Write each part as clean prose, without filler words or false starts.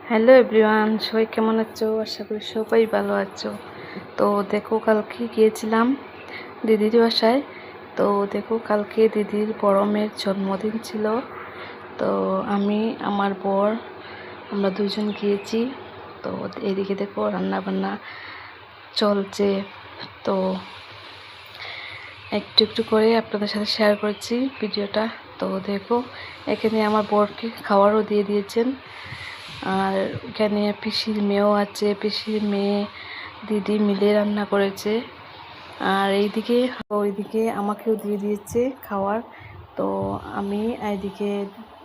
Hello everyone, সবাই কেমন আছো? আশা করি সবাই ভালো আছো। তো দেখো, কালকে গিয়েছিলাম দিদির বাসায়। তো দেখো, কালকে দিদির বড় মেয়ের জন্মদিন ছিল। তো আমি, আমার বর, আমরা দুজন গিয়েছি। তো এইদিকে দেখো রান্না বান্না চলছে। তো একটু একটু করে আপনাদের সাথে শেয়ার করছি ভিডিওটা। তো দেখো, এখানে আমার বরকে খাবারও দিয়ে দিয়েছেন। আর এখানে পিসির মেয়েও আছে, পিসির মেয়ে দিদি মিলে রান্না করেছে। আর ওইদিকে আমাকেও দিয়ে দিয়েছে খাওয়ার। তো আমি এইদিকে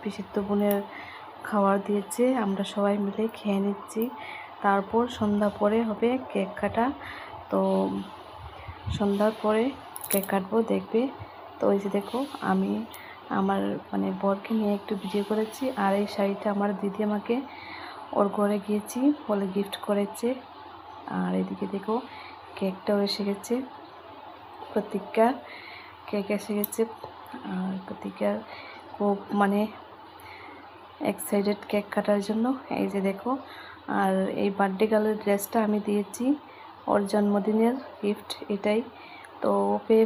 পিসির তো বোনের খাবার দিয়েছে, আমরা সবাই মিলে খেয়ে নিচ্ছি। তারপর সন্ধ্যা পরে হবে কেক কাটা। তো সন্ধ্যার পরে কেক কাটবো, দেখবে। তো ওই যে দেখো, আমি আমার বরকে নিয়ে একটু ভিডিও করেছি। আর এই শাড়িটা আমার দিদি আমাকে ওর ঘরে গিয়েছি বলে গিফট করেছে। আর এদিকে দেখো, কেকটাও এসে গেছে, প্রতীক্ষার কেক এসে গেছে। আর প্রতীক্ষার খুব এক্সাইটেড কেক কাটার জন্য। এই যে দেখো, আর এই বার্থডে গার্লের ড্রেসটা আমি দিয়েছি, ওর জন্মদিনের গিফট এটাই। তো ও পেয়ে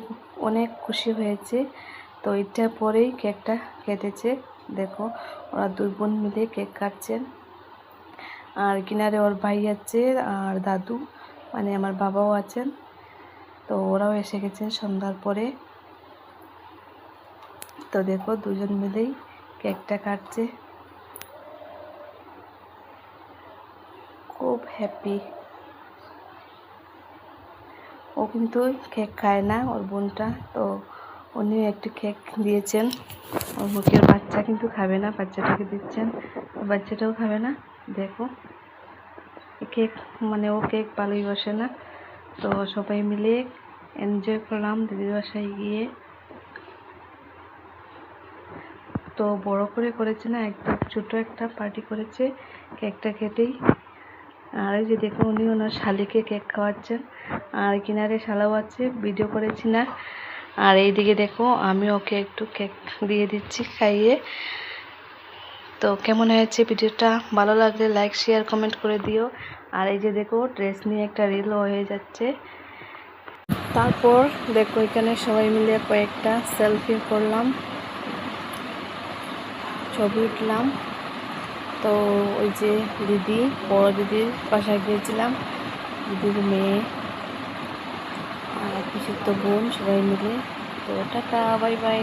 অনেক খুশি হয়েছে। তো এটা পরেই কেকটা কেটেছে। দেখো, ওরা দুই বোন মিলে কেক কাটছেন। আর কিনারে ওর ভাই আছে আর দাদু, আমার বাবাও আছেন। তো ওরাও এসে গেছেন সন্ধ্যার পরে। তো দেখো, দুজন মিলেই কেকটা কাটছে, খুব হ্যাপি। ও কিন্তু কেক খায় না, ওর বোনটা। তো উনিও একটু কেক দিয়েছেন। ওর মুখের বাচ্চা কিন্তু খাবে না, বাচ্চাটাকে দিচ্ছেন, বাচ্চাটাও খাবে না। দেখো, কেক ও কেক ভালোই বসে না। তো সবাই মিলে এনজয় করলাম দিদির বাসায় গিয়ে। তো বড় করে করেছে না, একদম ছোট একটা পার্টি করেছে কেকটা কেটেই। আর এই যে দেখো, উনি ওনার শালিকে কেক খাওয়াচ্ছেন। আর কিনারে শালাও আছে, ভিডিও করেছি না। আর এইদিকে দেখো, আমি ওকে একটু কেক দিয়ে দিচ্ছি খাইয়ে। তো কেমন হয়েছে ভিডিওটা? ভালো লাগলে লাইক শেয়ার কমেন্ট করে দিও। আর এই যে দেখো, ড্রেস নিয়ে একটা রিলও হয়ে যাচ্ছে। তারপর দেখো, এখানে সবাই মিলে কয়েকটা সেলফি করলাম, ছবি উঠলাম। তো ওই যে দিদি, বড় দিদির বাসায় গিয়েছিলাম, দিদির মেয়ে আর পিসির তো বোন, সবাই মিলে। তো টাটা, বাই বাই।